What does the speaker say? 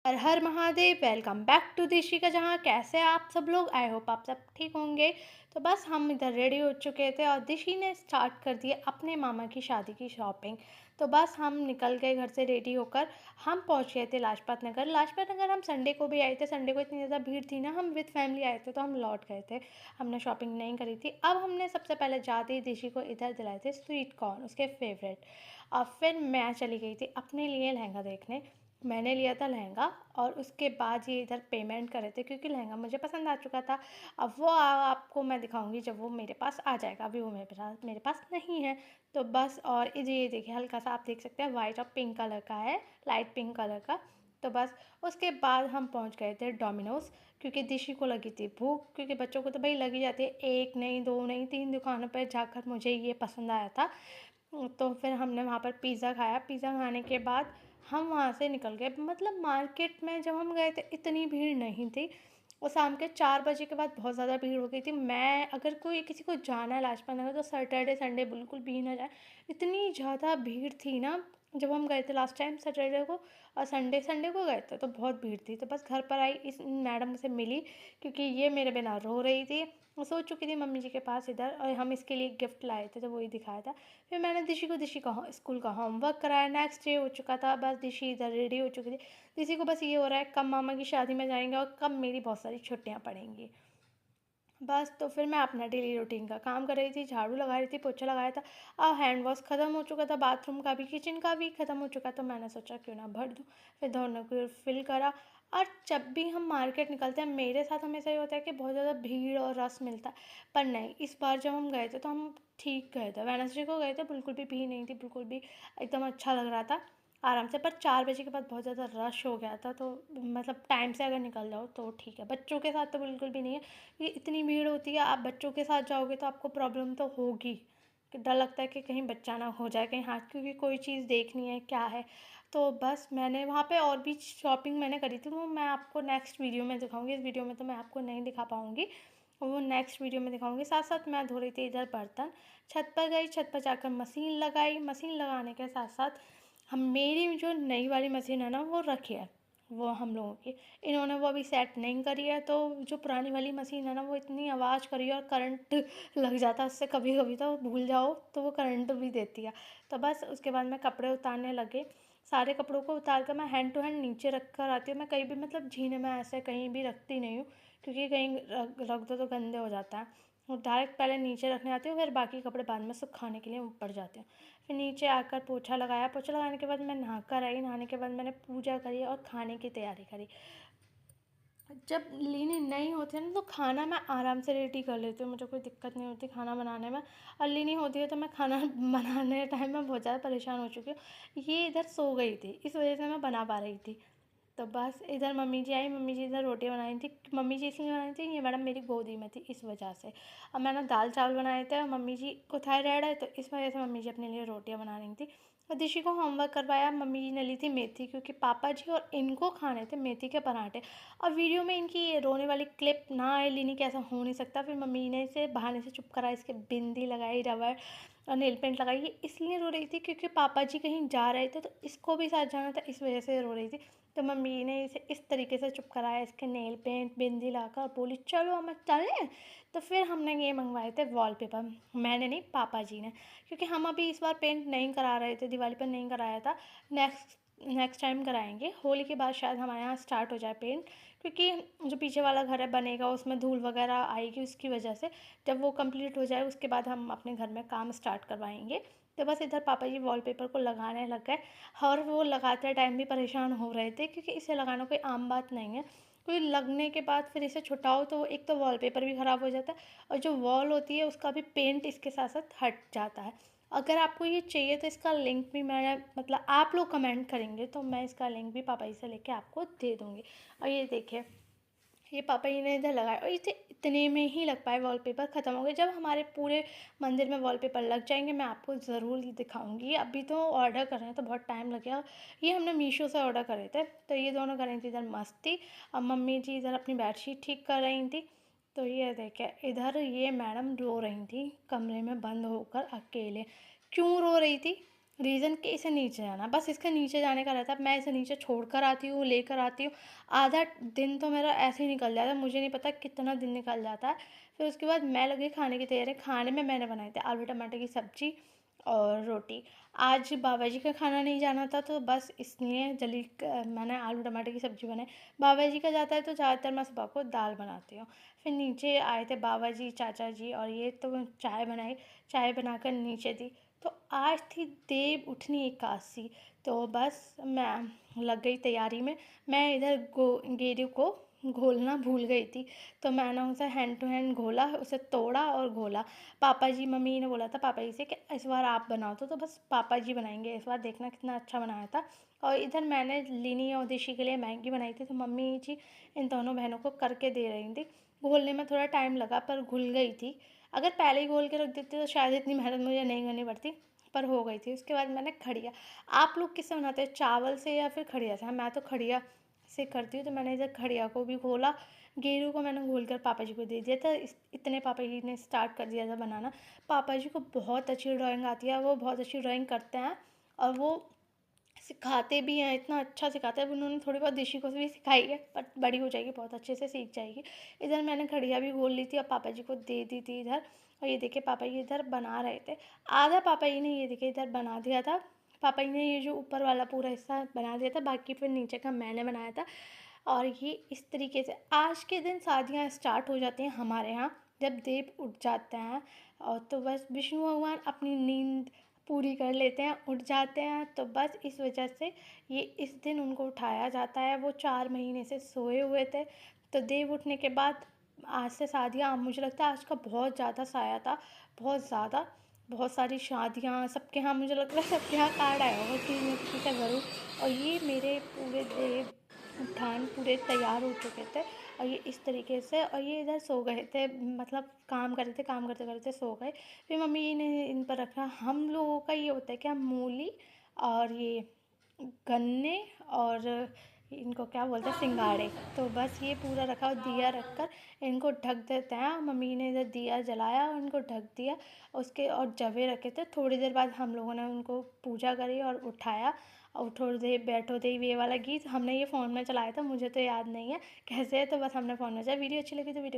Her Har Mahadev. Welcome back to Dishi का जहाँ। कैसे हैं आप सब लोग? आई होप आप सब ठीक होंगे। तो बस हम इधर रेडी हो चुके थे और दिशी ने स्टार्ट कर दिया अपने मामा की शादी की शॉपिंग। तो बस हम निकल गए घर से रेडी होकर। हम पहुंच गए थे लाजपत नगर। लाजपत नगर हम संडे को भी आए थे। संडे को इतनी ज़्यादा भीड़ थी ना, हम विद फैमिली आए थे तो हम लौट गए थे। हमने शॉपिंग नहीं करी थी। अब हमने सबसे पहले जाते ही दिशी को इधर दिलाए थे स्वीट कॉर्न, उसके फेवरेट। और फिर मैं चली गई थी अपने लिए लहंगा देखने। मैंने लिया था लहंगा और उसके बाद ये इधर पेमेंट करे थे क्योंकि लहंगा मुझे पसंद आ चुका था। अब वो आपको मैं दिखाऊंगी जब वो मेरे पास आ जाएगा। अभी वो मेरे पास नहीं है। तो बस, और ये देखिए हल्का सा आप देख सकते हैं वाइट और पिंक कलर का है, लाइट पिंक कलर का। तो बस उसके बाद हम पहुंच गए थे डोमिनोज़, क्योंकि दिशी को लगी थी भूख। क्योंकि बच्चों को तो भाई लगी जाती है, एक नहीं दो नहीं तीन दुकानों पर जाकर मुझे ये पसंद आया था। तो फिर हमने वहाँ पर पिज़्ज़ा खाया। पिज़्ज़ा खाने के बाद हम वहाँ से निकल गए। मतलब मार्केट में जब हम गए थे इतनी भीड़ नहीं थी। और शाम के 4 बजे के बाद बहुत ज़्यादा भीड़ हो गई थी। मैं अगर कोई किसी को जाना है लाजपत नगर तो सैटरडे संडे बिल्कुल भी ना जाए। इतनी ज़्यादा भीड़ थी ना जब हम गए थे लास्ट टाइम सैटरडे को। और संडे संडे को गए थे तो बहुत भीड़ थी। तो बस घर पर आई, इस मैडम से मिली क्योंकि ये मेरे बिना रो रही थी। वो सो चुकी थी मम्मी जी के पास इधर, और हम इसके लिए गिफ्ट लाए थे तो वही दिखाया था। फिर मैंने दिशी का स्कूल का होमवर्क कराया। नेक्स्ट डे हो चुका था। बस दिशी इधर रेडी हो चुकी थी। दिशी को बस ये हो रहा है कब मामा की शादी में जाएंगे और कब मेरी बहुत सारी छुट्टियां पड़ेंगी। बस तो फिर मैं अपना डेली रूटीन का काम कर रही थी, झाड़ू लगा रही थी, पोछा लगाया था। और हैंड वॉश ख़त्म हो चुका था, बाथरूम का भी किचन का भी ख़त्म हो चुका। तो मैंने सोचा क्यों ना भर दूँ। फिर दोनों को फिल करा। और जब भी हम मार्केट निकलते हैं मेरे साथ हमेशा ये होता है कि बहुत ज़्यादा भीड़ और रश मिलता है। पर नहीं, इस बार जब हम गए थे तो हम ठीक गए थे। वेडनेसडे को गए थे, बिल्कुल भी भीड़ नहीं थी, बिल्कुल भी एकदम अच्छा लग रहा था आराम से। पर 4 बजे के बाद बहुत ज़्यादा रश हो गया था। तो मतलब टाइम से अगर निकल जाओ तो ठीक है। बच्चों के साथ तो बिल्कुल भी नहीं है, ये इतनी भीड़ होती है। आप बच्चों के साथ जाओगे तो आपको प्रॉब्लम तो होगी कि डर लगता है कि कहीं बच्चा ना हो जाए कहीं हाथ, क्योंकि कोई चीज़ देखनी है क्या है। तो बस मैंने वहाँ पे और भी शॉपिंग मैंने करी थी, वो मैं आपको नेक्स्ट वीडियो में दिखाऊंगी। इस वीडियो में तो मैं आपको नहीं दिखा पाऊँगी, वो नेक्स्ट वीडियो में दिखाऊंगी। साथ साथ मैं धो रही थी इधर बर्तन। छत पर गई, छत पर जाकर मशीन लगाई। मशीन लगाने के साथ साथ हम मेरी जो नई वाली मशीन है ना वो रखी है, वो हम लोगों की। इन्होंने वो अभी सेट नहीं करी है। तो जो पुरानी वाली मशीन है ना वो इतनी आवाज़ करी है और करंट लग जाता है उससे कभी कभी, तो भूल जाओ तो वो करंट भी देती है। तो बस उसके बाद मैं कपड़े उतारने लगे। सारे कपड़ों को उतार कर मैं हैंड टू हैंड नीचे रख कर आती हूँ। मैं कहीं भी मतलब झीने में ऐसे कहीं भी रखती नहीं हूँ, क्योंकि कहीं रख दो तो गंदे हो जाता है। वो डायरेक्ट पहले नीचे रखने आती हूँ, फिर बाकी कपड़े बाद में सुखाने के लिए ऊपर जाते हैं। फिर नीचे आकर पोछा लगाया। पोछा लगाने के बाद मैं नहा कर आई। नहाने के बाद मैंने पूजा करी और खाने की तैयारी करी। जब लीनी नहीं होती है ना तो खाना मैं आराम से रेडी कर लेती हूँ, मुझे कोई दिक्कत नहीं होती खाना बनाने में। और लीनी होती है तो मैं खाना बनाने टाइम में बहुत ज़्यादा परेशान हो चुकी हूँ। ये इधर सो गई थी, इस वजह से मैं बना पा रही थी। तो बस इधर मम्मी जी आई। मम्मी जी इधर रोटियां बनाई थी। मम्मी जी इसलिए बनाई थी, ये मैडम मेरी गोदी में थी इस वजह से। अब मैंने दाल चावल बनाए थे और मम्मी जी को थायराइड है तो इस वजह से मम्मी जी अपने लिए रोटियां बना रही थी। और दिशी को होमवर्क करवाया। मम्मी जी ने ली थी मेथी, क्योंकि पापा जी और इनको खाने थे मेथी के पराठे। और वीडियो में इनकी ये रोने वाली क्लिप ना आए लेने की, ऐसा हो नहीं सकता। फिर मम्मी ने इसे बहाने से चुप कराया, इसके बिंदी लगाई, रबड़ और नेल पेंट लगाई। ये इसलिए रो रही थी क्योंकि पापा जी कहीं जा रहे थे तो इसको भी साथ जाना था, इस वजह से रो रही थी। तो मम्मी ने इसे इस तरीके से चुप कराया, इसके नेल पेंट बिंदी लाकर बोली चलो हम चलें। तो फिर हमने ये मंगवाए थे वॉलपेपर। मैंने नहीं, पापा जी ने, क्योंकि हम अभी इस बार पेंट नहीं करा रहे थे, दिवाली पर नहीं कराया था। नेक्स्ट नेक्स्ट टाइम कराएंगे, होली के बाद शायद हमारे यहाँ स्टार्ट हो जाए पेंट। क्योंकि जो पीछे वाला घर है बनेगा उसमें धूल वगैरह आएगी, उसकी वजह से जब वो कंप्लीट हो जाए उसके बाद हम अपने घर में काम स्टार्ट करवाएंगे। तो बस इधर पापा जी वॉलपेपर को लगाने लग गए। और वो लगाते टाइम भी परेशान हो रहे थे, क्योंकि इसे लगाना कोई आम बात नहीं है। कोई लगने के बाद फिर इसे छुटाओ तो एक तो वॉलपेपर भी ख़राब हो जाता है, और जो वॉल होती है उसका भी पेंट इसके साथ साथ हट जाता है। अगर आपको ये चाहिए तो इसका लिंक भी मैं, मतलब आप लोग कमेंट करेंगे तो मैं इसका लिंक भी पापा जी से लेके आपको दे दूँगी। और ये देखिए, ये पापा जी ने इधर लगाया और इसे इतने में ही लग पाए, वॉलपेपर ख़त्म हो गए। जब हमारे पूरे मंदिर में वॉलपेपर लग जाएंगे मैं आपको ज़रूर दिखाऊंगी। अभी तो ऑर्डर कर रहे हैं तो बहुत टाइम लगेगा। ये हमने मीशो से ऑर्डर करे थे। तो ये दोनों कर रही थी इधर मस्ती, और मम्मी जी इधर अपनी बेडशीट ठीक कर रही थी। तो ये देखे इधर ये मैडम रो रही थी कमरे में बंद होकर अकेले। क्यों रो रही थी रीज़न कि इसे नीचे जाना, बस इसके नीचे जाने का रहता है। मैं इसे नीचे छोड़कर आती हूँ, लेकर आती हूँ। आधा दिन तो मेरा ऐसे ही निकल जाता है, मुझे नहीं पता कितना दिन निकल जाता है। फिर उसके बाद मैं लगी खाने की तैयारी। खाने में मैंने बनाए थे आलू टमाटर की सब्ज़ी और रोटी। आज बाबा जी का खाना नहीं जाना था, तो बस इसलिए जल्दी मैंने आलू टमाटर की सब्ज़ी बनाई। बाबा जी का जाता है तो ज़्यादातर मैं सुबह को दाल बनाती हूँ। फिर नीचे आए थे बाबा जी, चाचा जी, और ये तो चाय बनाई। चाय बनाकर नीचे दी। तो आज थी देव उठनी एकादशी, तो बस मैं लग गई तैयारी में। मैं इधर गेरू को घोलना भूल गई थी, तो मैंने उसे हैंड टू हैंड घोला, उसे तोड़ा और घोला। पापा जी, मम्मी ने बोला था पापा जी से कि इस बार आप बनाओ, तो बस पापा जी बनाएंगे इस बार, देखना कितना अच्छा बनाया था। और इधर मैंने लिनी और दिशी के लिए मैगी बनाई थी, तो मम्मी जी इन दोनों बहनों को करके दे रही थी। घोलने में थोड़ा टाइम लगा पर घुल गई थी। अगर पहले ही घोल के रख देती तो शायद इतनी मेहनत मुझे नहीं करनी पड़ती, पर हो गई थी। उसके बाद मैंने खड़िया। आप लोग किससे बनाते हैं, चावल से या फिर खड़िया से? मैं तो खड़िया से करती हूँ, तो मैंने इधर खड़िया को भी घोला। गेरू को मैंने घोल कर पापा जी को दे दिया था। इतने पापा जी ने स्टार्ट कर दिया था बनाना। पापा जी को बहुत अच्छी ड्राइंग आती है, वो बहुत अच्छी ड्राइंग करते हैं और वो सिखाते भी हैं, इतना अच्छा सिखाते हैं। अब उन्होंने थोड़ी बहुत दिशी को भी सिखाई है, पर बड़ी हो जाएगी बहुत अच्छे से सीख जाएगी। इधर मैंने खड़िया भी घोल ली थी और पापा जी को दे दी थी इधर। और ये देखिए पापा जी इधर बना रहे थे। आधा पापा जी ने ये देखिए इधर बना दिया था। पापा जी ने ये जो ऊपर वाला पूरा हिस्सा बना दिया था, बाकी फिर नीचे का मैंने बनाया था। और ये इस तरीके से आज के दिन शादियाँ स्टार्ट हो जाती हैं हमारे यहाँ। जब देव उठ जाते हैं और तो बस विष्णु भगवान अपनी नींद पूरी कर लेते हैं, उठ जाते हैं, तो बस इस वजह से ये इस दिन उनको उठाया जाता है। वो 4 महीने से सोए हुए थे, तो देव उठने के बाद आज से शादियाँ, मुझे लगता है आज का बहुत ज़्यादा साया था, बहुत ज़्यादा। बहुत सारी शादियाँ सबके यहाँ, मुझे लगता है सबके यहाँ कार्ड आया होगा कि मैं किसी का करूँ। और ये मेरे पूरे देव उठान पूरे तैयार हो चुके थे, और ये इस तरीके से, और ये इधर सो गए थे, मतलब काम कर रहे थे, काम करते करते सो गए। फिर मम्मी ने इन पर रखा। हम लोगों का ये होता है कि हम मूली और ये गन्ने और इनको क्या बोलते हैं, सिंगाड़े, तो बस ये पूरा रखा और दिया रखकर इनको ढक देते हैं। मम्मी ने इधर दिया जलाया और इनको ढक दिया। उसके और जवे रखे थे। थोड़ी देर बाद हम लोगों ने उनको पूजा करी और उठाया। उठो दे बैठो दे, ये वाला गीत हमने ये फ़ोन में चलाया था, मुझे तो याद नहीं है कैसे है, तो बस हमने फ़ोन में चलाया। वीडियो अच्छी लगी तो वीडियो